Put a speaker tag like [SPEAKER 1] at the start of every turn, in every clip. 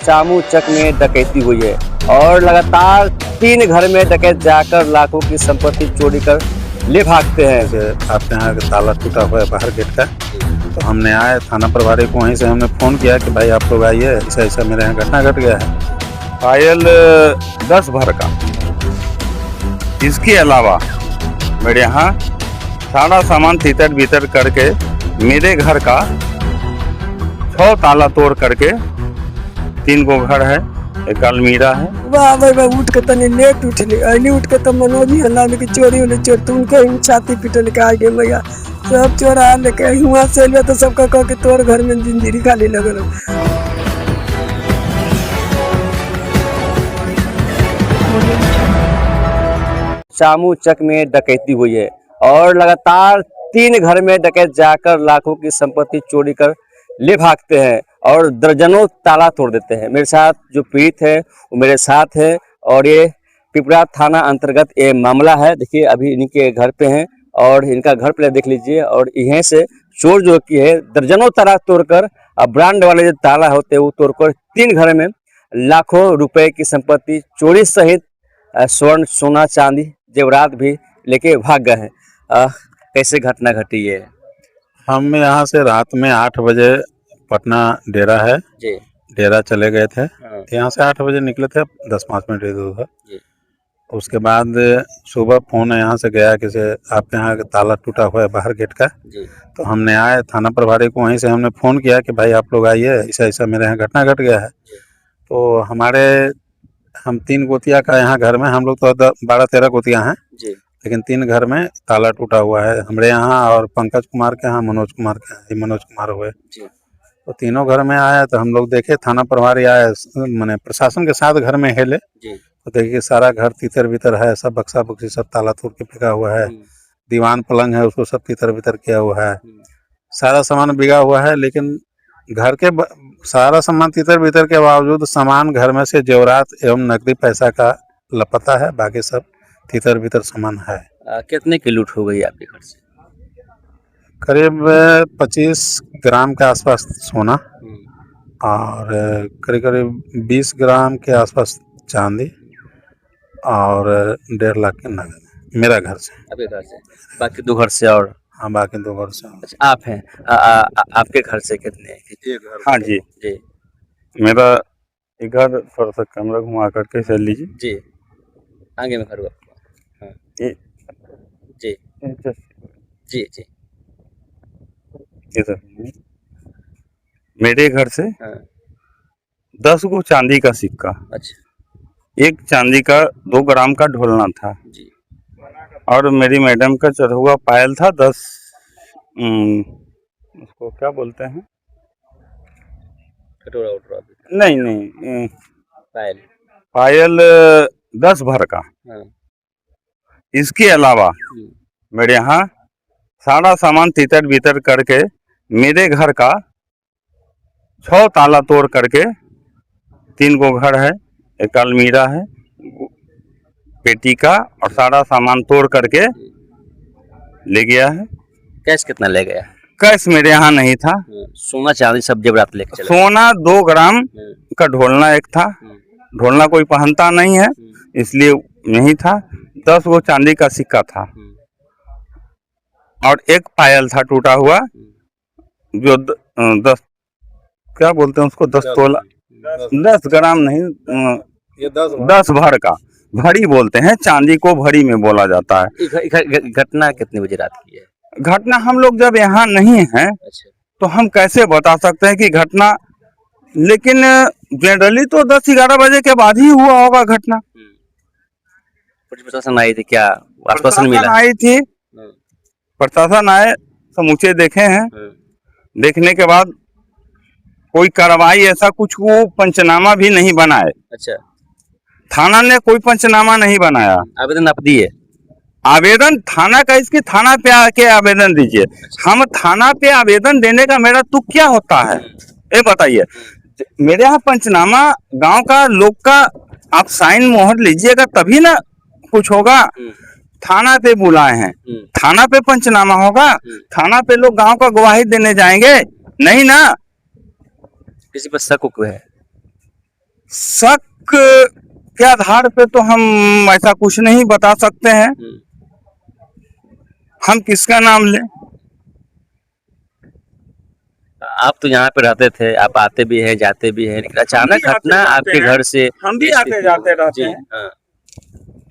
[SPEAKER 1] शामू चक में डकैती हुई है और लगातार 3 घर में डकैत जाकर लाखों की संपत्ति चोरी कर ले भागते हैं।
[SPEAKER 2] आपके यहाँ का ताला टूटा हुआ है बाहर गेट का, तो हमने आए थाना प्रभारी को, वहीं से हमने फ़ोन किया कि भाई आप लोग आइए, ऐसा ऐसा मेरे यहाँ घटना घट गया है।
[SPEAKER 3] पायल 10 भर का, इसके अलावा मेरे यहाँ सारा सामान तितर बितर करके मेरे घर का 6 ताला तोड़ करके 3 गो घर है, एक अलमीरा है।
[SPEAKER 4] वाह भाई वाह, उठ के तनी लेट उठले, अली उठ के तब मनोज हल्ला में चोरी होले, चोर तो उनके छाती पीटल के आ गए भैया, सब चोरा लेके हुआ से ले तो सबका कह के तोर घर में जिंदगी खाली लगल।
[SPEAKER 1] शामू चक में डकैती हुई है और लगातार 3 घर में डकैत जाकर लाखों की संपत्ति चोरी कर ले भागते हैं और दर्जनों ताला तोड़ देते हैं। मेरे साथ जो पीड़ित है वो मेरे साथ है और ये पिपरा थाना अंतर्गत ये मामला है। देखिए अभी इनके घर पे हैं और इनका घर पे देख लीजिए, और यहीं से चोर जो की है दर्जनों ताला तोड़कर, ब्रांड वाले जो ताला होते हैं वो तोड़कर 3 घर में लाखों रुपए की संपत्ति चोरी सहित स्वर्ण, सोना, चांदी, जेवरात भी लेके भाग गए हैं। कैसे घटना घटी है?
[SPEAKER 2] हम यहाँ से रात में 8 बजे पटना डेरा है
[SPEAKER 1] जी,
[SPEAKER 2] डेरा चले गए थे।
[SPEAKER 1] हाँ।
[SPEAKER 2] यहाँ से 8 बजे निकले थे, 10-5 मिनट इधर।
[SPEAKER 1] जी।
[SPEAKER 2] उसके बाद सुबह फ़ोन यहाँ से गया कि से आपके यहाँ का ताला टूटा हुआ है बाहर गेट का,
[SPEAKER 1] जी।
[SPEAKER 2] तो हमने आए थाना प्रभारी को, वहीं से हमने फ़ोन किया कि भाई आप लोग आइए, ऐसा ऐसा मेरे यहाँ घटना घट गया है। तो हम 3 गोतिया का यहाँ घर में, हम लोग तो 12-13 गोतियाँ हैं
[SPEAKER 1] जी।
[SPEAKER 2] लेकिन 3 घर में ताला टूटा हुआ है हमारे यहाँ, और पंकज कुमार के यहाँ, मनोज कुमार के यहाँ, मनोज कुमार हुए। तो तीनों घर में आया तो हम लोग देखे, थाना प्रभारी आए, मैंने प्रशासन के साथ घर में हिले
[SPEAKER 1] जी।
[SPEAKER 2] तो देखिए सारा घर तितर बितर है, सब बक्सा बुक्सी सब ताला तोड़ के फेंका हुआ है। दीवान पलंग है उसको सब तितर बितर किया हुआ है, सारा सामान बिगा हुआ है। लेकिन घर के सारा सामान तितर बितर के बावजूद सामान घर में से जेवरात एवं नकदी पैसा का लापता है, बाकी सब तितर बितर सामान है।
[SPEAKER 1] कितने की लूट हो गई आपके घर से?
[SPEAKER 2] करीब 25 ग्राम के आसपास सोना और करीब करीब 20 ग्राम के आसपास चांदी और 1.5 लाख के नगद मेरा घर से।
[SPEAKER 1] आपके घर से? बाकी 2 घर से? और
[SPEAKER 2] हाँ, बाकी 2 घर से।
[SPEAKER 1] अच्छा, आप हैं? आपके घर से कितने?
[SPEAKER 3] एक घर। हाँ जी
[SPEAKER 1] जी।
[SPEAKER 3] मेरा एक घर, थोड़ा सा कैमरा घुमा करके चल लीजिए
[SPEAKER 1] जी, आगे में घर हुआ। हाँ।
[SPEAKER 3] ये
[SPEAKER 1] जी जी जी।
[SPEAKER 3] इधर मेरे घर से
[SPEAKER 1] हाँ।
[SPEAKER 3] 10 गो चांदी का सिक्का,
[SPEAKER 1] अच्छा।
[SPEAKER 3] एक चांदी का 2 ग्राम का ढोलना था
[SPEAKER 1] जी।
[SPEAKER 3] और मेरी मैडम का चढ़ा हुआ पायल था 10, उसको क्या बोलते हैं,
[SPEAKER 1] कटोरा उटोरा?
[SPEAKER 3] नहीं,
[SPEAKER 1] पायल
[SPEAKER 3] 10 भर का।
[SPEAKER 1] हाँ।
[SPEAKER 3] इसके अलावा मेरे यहाँ सारा सामान तितर बितर करके मेरे घर का 6 ताला तोड़ करके 3 गो घर है, एक अलमीरा है पेटी का, और सारा सामान तोड़ करके ले गया है।
[SPEAKER 1] कैश कितना ले गया?
[SPEAKER 3] कैश मेरे यहाँ नहीं था,
[SPEAKER 1] सोना चांदी सब जेवरात लेके चले।
[SPEAKER 3] सोना 2 ग्राम का ढोलना एक था, ढोलना कोई पहनता नहीं है इसलिए नहीं था। 10 गो चांदी का सिक्का था और एक पायल था टूटा हुआ, जो 10 क्या बोलते हैं उसको, 10 तोला, 10 ग्राम नहीं,
[SPEAKER 2] ये
[SPEAKER 3] 10 भर का भरी बोलते हैं, चांदी को भरी में बोला जाता है।
[SPEAKER 1] घटना कितने बजे रात की है?
[SPEAKER 3] घटना हम लोग जब यहाँ नहीं हैं
[SPEAKER 1] अच्छा।
[SPEAKER 3] तो हम कैसे बता सकते हैं कि घटना, लेकिन जनरली तो 10-11 बजे के बाद ही हुआ होगा घटना।
[SPEAKER 1] पुलिस प्रशासन आई थी क्या? आश्वासन मिला?
[SPEAKER 3] आई थी, प्रशासन आए, समूचे देखे हैं, देखने के बाद कोई कार्रवाई ऐसा कुछ, वो पंचनामा भी नहीं बनाए।
[SPEAKER 1] अच्छा।
[SPEAKER 3] थाना ने कोई पंचनामा नहीं बनाया।
[SPEAKER 1] आवेदन आप दिए?
[SPEAKER 3] आवेदन थाना का, इसकी थाना पे आके आवेदन दीजिए। हम थाना पे आवेदन देने का मेरा तुक क्या होता है, ये बताइए। मेरे यहाँ पंचनामा गांव का लोग का आप साइन मोहर लीजिएगा तभी ना कुछ होगा। थाना पे बुलाए हैं, थाना पे पंचनामा होगा, थाना पे लोग गांव का गवाही देने जाएंगे नहीं ना।
[SPEAKER 1] किसी पर शक है?
[SPEAKER 3] शक के आधार पे तो हम ऐसा कुछ नहीं बता सकते हैं। हम किसका नाम लें?
[SPEAKER 1] आप तो यहाँ पे रहते थे, आप आते भी हैं जाते भी हैं, लेकिन अचानक
[SPEAKER 3] आते
[SPEAKER 1] घटना
[SPEAKER 3] जाते
[SPEAKER 1] आपके
[SPEAKER 3] हैं।
[SPEAKER 1] घर से
[SPEAKER 3] हम भी आते जाते रहते हैं,
[SPEAKER 1] हाँ।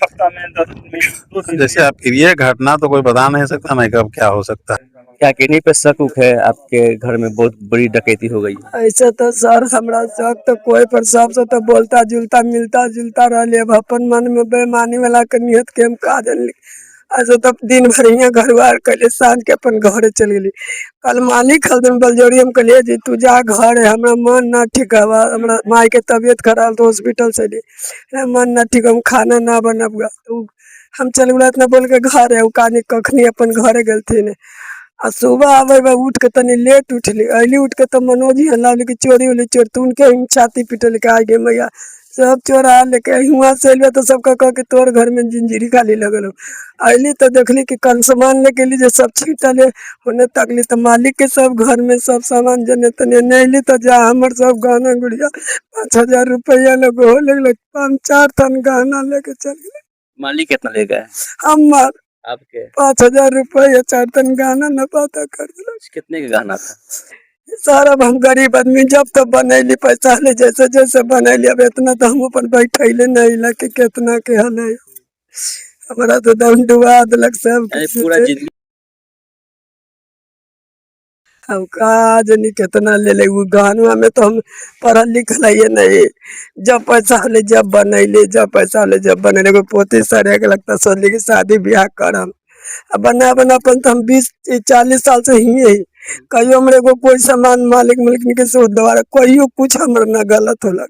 [SPEAKER 3] हफ्ता में 10 दिन में 2 दिन
[SPEAKER 2] जैसे
[SPEAKER 3] में।
[SPEAKER 2] आपकी ये घटना तो कोई बता नहीं सकता ना कब क्या हो सकता है।
[SPEAKER 1] क्या किन्हीं पे शक उक है? आपके घर में बहुत बड़ी डकैती हो गई है।
[SPEAKER 4] ऐसे तो सर हमरा शक तो कोई पर सबसे तो बोलता जुलता मिलता जुलता रहे। अब अपन मन में बेईमानी वाला के नियत के हम का जान। ऐसे तो दिन भर यहाँ घर बार कैले शाम के अपन घरे चल गई। कल मालिक हल्दन बलजोरी हम कहलिए जी तू जा घर है, हमरा मन ना ठीक हवा, हमरा माई के तबीयत खराब तो हॉस्पिटल से ली मन ना ठीक, हम खाना ना बनाबुआ तो हम चल गए इतना बोल के घर है कहानी कखनी अपन घरे गलथिन। आ सुबह आवे बा उठ के तनी लेट उठली, अली उठ के तो मनोज ही हल्ला कि चोरी होली चोर, तो उनके ही छाती पीटल के आगे मैया सब चोरा लेके हुआ से अलिए तो सबका कह के तोर घर में जिंजीरी खाली लगल हो। अली तो देखली कि कल सामान लेके ली जो सब छीटल है होने तकली तो मालिक के सब घर में सब सामान जने तने नहीं तो जा हमर सब गहना गुड़िया 5,000 रुपया लोग हो लगल 5-4 टन गहना लेके चल गए।
[SPEAKER 1] मालिक कितना ले गए
[SPEAKER 4] हमार
[SPEAKER 1] आपके?
[SPEAKER 4] 5,000 रुपया 4 टन गहना न पता कर दिला।
[SPEAKER 1] कितने का गहना था?
[SPEAKER 4] सारा हम गरीब आदमी जब तक बनैली पैसा ले जैसे जैसे बनैली, अब इतना तो हम अपन बैठैले नहीं ला कि कितना के हल है। हमारा तो दम डुबा दिलक सब
[SPEAKER 1] यानी
[SPEAKER 4] कुछ
[SPEAKER 1] पूरा
[SPEAKER 4] से।
[SPEAKER 1] जिंदगी
[SPEAKER 4] अब का जनी कितना ले ले, वो गहनवा में तो हम पढ़ल लिखल है नहीं। जब पैसा ले जब बनैले, जब पैसा ले जब बनैले, कोई पोती सरे के लगता सोचली कि शादी ब्याह करम। अब बना बना अपन तो हम 20-40 साल से ही है। कहियो हमरे को कोई सामान मालिक के से दोबारा कहियो कुछ हमरे ना गलत होलक।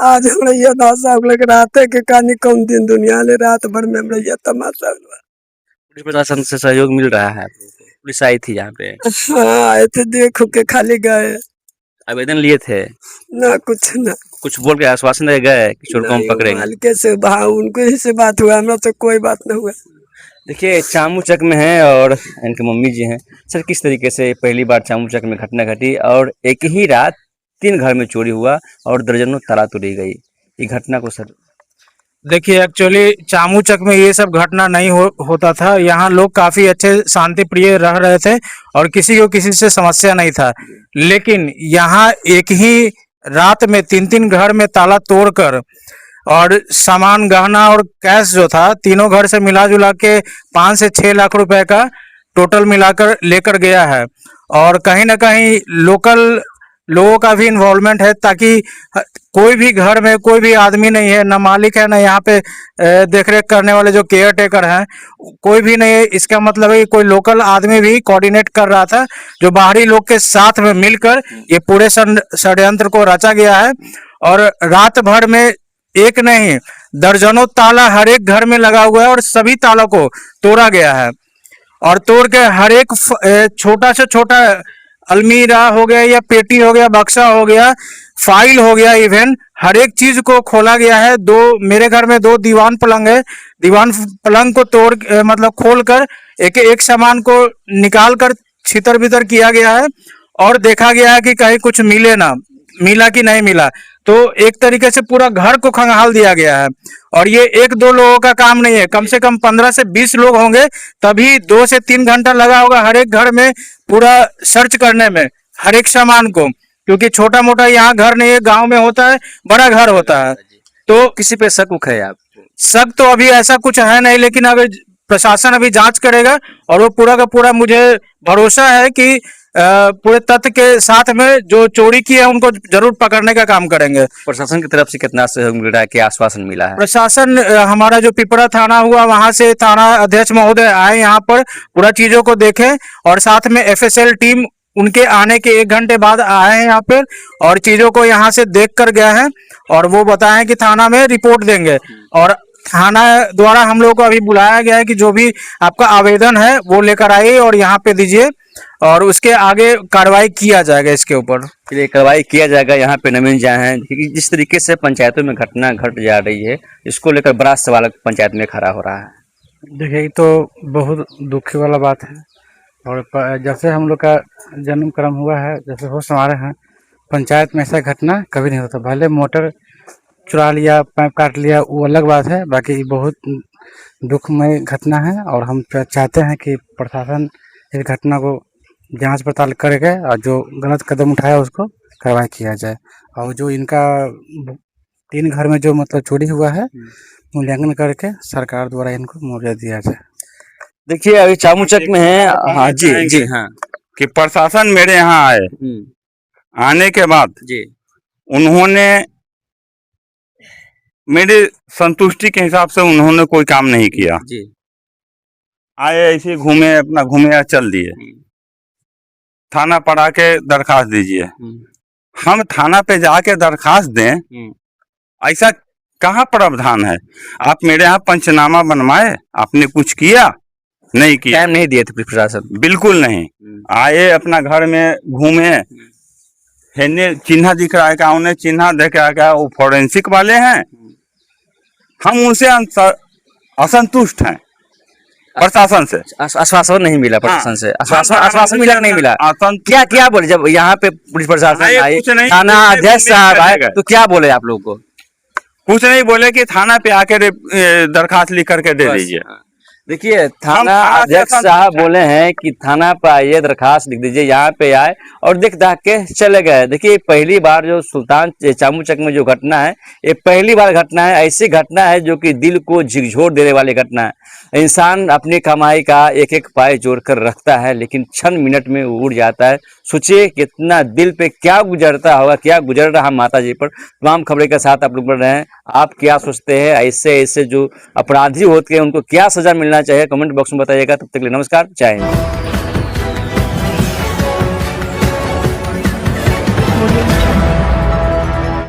[SPEAKER 4] आज हमरा ये दशा हो गइल, राते के कहानी कौन दिन दुनिया ले रात भर में हमरा ये तमाशा हुआ।
[SPEAKER 1] पुलिस प्रशासन से सहयोग मिल रहा है आप लोगों को? पुलिस आई थी यहाँ पे,
[SPEAKER 4] हाँ आए थे देख के खाली गए
[SPEAKER 1] आवेदन लिए थे,
[SPEAKER 4] ना कुछ ना।
[SPEAKER 1] कुछ बोल के आश्वासन दे गए कि चोर को हम
[SPEAKER 4] नहीं,
[SPEAKER 1] पकड़ेंगे?
[SPEAKER 4] मालिक से उनको ही से बात हुआ, हमरा तो कोई बात ना हुआ।
[SPEAKER 1] देखिए चामूचक में है और इनके मम्मी जी हैं। सर किस तरीके से पहली बार चामूचक में घटना घटी और एक ही रात 3 घर में चोरी हुआ और दर्जनों ताला तोड़ी गई, ये घटना को सर?
[SPEAKER 5] देखिए एक्चुअली चामूचक में ये सब घटना नहीं होता था। यहाँ लोग काफी अच्छे शांति प्रिय रह रहे थे और किसी को किसी से समस्या नहीं था। लेकिन यहाँ एक ही रात में 3-3 घर में ताला तोड़कर और सामान गहना और कैश जो था तीनों घर से मिला जुला के 5 से 6 लाख रुपए का टोटल मिलाकर लेकर गया है। और कहीं ना कहीं लोकल लोगों का भी इन्वॉल्वमेंट है, ताकि कोई भी घर में कोई भी आदमी नहीं है, ना मालिक है, ना यहाँ पे देखरेख करने वाले जो केयर टेकर हैं कोई भी नहीं है। इसका मतलब है कि कोई लोकल आदमी भी कोऑर्डिनेट कर रहा था, जो बाहरी लोग के साथ में मिलकर ये पूरे षड्यंत्र को रचा गया है। और रात भर में एक नहीं दर्जनों ताला हर एक घर में लगा हुआ है और सभी तालों को तोड़ा गया है। और तोड़ के हर एक छोटा से छोटा अलमीरा हो गया या पेटी हो गया, बक्सा हो गया, फाइल हो गया, इवन हर एक चीज को खोला गया है। मेरे घर में 2 दीवान पलंग है, दीवान पलंग को तोड़ मतलब खोल कर एक एक सामान को निकाल कर छितर बितर किया गया है और देखा गया है कि कहीं कुछ मिला कि नहीं मिला। तो एक तरीके से पूरा घर को खंगाल दिया गया है। और ये 1-2 लोगों का काम नहीं है, कम से कम 15 से 20 लोग होंगे, तभी 2 से 3 घंटा लगा होगा हर एक घर में पूरा सर्च करने में हर एक सामान को, क्योंकि छोटा मोटा यहाँ घर नहीं है, गांव में होता है, बड़ा घर होता है। तो
[SPEAKER 1] किसी पे शक उक है आपको?
[SPEAKER 5] शक तो अभी ऐसा कुछ है नहीं, लेकिन अगर प्रशासन अभी जांच करेगा और वो पूरा का पूरा, मुझे भरोसा है कि पूरे तथ्य के साथ में जो चोरी की है उनको जरूर पकड़ने का काम करेंगे।
[SPEAKER 1] प्रशासन की तरफ से कितना सहयोग मिल रहा है, क्या आश्वासन मिला है?
[SPEAKER 5] प्रशासन हमारा जो पिपरा थाना हुआ वहां से थाना अध्यक्ष महोदय आए यहाँ पर, पूरा चीजों को देखे और साथ में एफएसएल टीम उनके आने के 1 घंटे बाद आए हैं यहाँ पर और चीजों को यहाँ से देख कर गए हैं और वो बताएं कि थाना में रिपोर्ट देंगे। और थाना द्वारा हम लोगों को अभी बुलाया गया है कि जो भी आपका आवेदन है वो लेकर आइए और यहाँ पे दीजिए और उसके आगे कार्रवाई किया जाएगा इसके ऊपर।
[SPEAKER 1] चलिए कार्रवाई किया जाएगा। यहाँ पे नवीन जहाँ हैं, क्योंकि जिस तरीके से पंचायतों में घटना घट जा रही है, इसको लेकर बड़ा सवाल पंचायत में खड़ा हो रहा है।
[SPEAKER 6] देखिए ये तो बहुत दुख वाला बात है। और जैसे हम लोग का जन्म कर्म हुआ है, जैसे होश संवारे हैं, पंचायत में ऐसा घटना कभी नहीं होता। भले मोटर चुरा लिया, पाइप काट लिया, वो अलग बात है, बाकी बहुत दुखमय घटना है। और हम चाहते हैं कि प्रशासन इस घटना को जांच पड़ताल करके और जो गलत कदम उठाया उसको कार्रवाई किया जाए। और जो इनका 3 घर में जो मतलब चोरी हुआ है, मूल्यांकन करके सरकार द्वारा इनको मुआवजा दिया जाए।
[SPEAKER 1] देखिए अभी चामूचक में है। हाँ जी जी हाँ
[SPEAKER 3] कि प्रशासन मेरे यहाँ आए, आने के बाद
[SPEAKER 1] जी
[SPEAKER 3] उन्होंने मेरे संतुष्टि के हिसाब से उन्होंने कोई काम नहीं किया।
[SPEAKER 1] जी
[SPEAKER 3] आए ऐसे घूमे, अपना घूमे और चल दिए। थाना पड़ा के दरखास्त दीजिए। हम थाना पे जाके दरखास्त दें, ऐसा कहाँ प्रावधान है? आप मेरे यहाँ पंचनामा बनवाए, आपने कुछ किया? नहीं किया।
[SPEAKER 1] टाइम नहीं दिए थे प्रशासन,
[SPEAKER 3] बिल्कुल नहीं। आए अपना घर में घूमे, हेने चिन्ह दिख रहा है क्या? उन्हें चिन्ह देख रहा है क्या? वो फोरेंसिक वाले हैं। हम उनसे असंतुष्ट हैं प्रशासन से।
[SPEAKER 1] आश्वासन नहीं मिला प्रशासन से। आश्वासन मिला कि नहीं मिला?
[SPEAKER 3] आश्वासन
[SPEAKER 1] क्या क्या बोले जब यहाँ पे पुलिस प्रशासन आए,
[SPEAKER 3] कुछ नहीं,
[SPEAKER 1] थाना अध्यक्ष साहब आए, तो क्या बोले आप लोगों को?
[SPEAKER 3] कुछ नहीं बोले कि थाना पे आके दरखास्त लिख करके दे दीजिए।
[SPEAKER 1] देखिए थाना
[SPEAKER 3] थाना
[SPEAKER 1] अध्यक्ष
[SPEAKER 3] से
[SPEAKER 1] साहब बोले हैं कि थाना पे आइए, दरखास्त लिख दीजिए। यहाँ पे आए और देख दाख के चले गए। देखिए पहली बार जो सुल्तान चामूचक में जो घटना है, ये पहली बार घटना है। ऐसी घटना है जो कि दिल को झिकझोर देने वाली घटना है। इंसान अपनी कमाई का एक एक पाई जोड़ कर रखता है, लेकिन क्षण मिनट में वो उड़ जाता है। सोचिए कितना दिल पे क्या गुजरता होगा, क्या गुजर रहा माता जी पर। तमाम खबरें के साथ आप लोग बढ़ रहे हैं। आप क्या सोचते हैं? ऐसे जो अपराधी होते हैं उनको क्या सजा मिलना चाहिए? कमेंट बॉक्स में बताइएगा। तब तक के लिए नमस्कार, जय हिंद।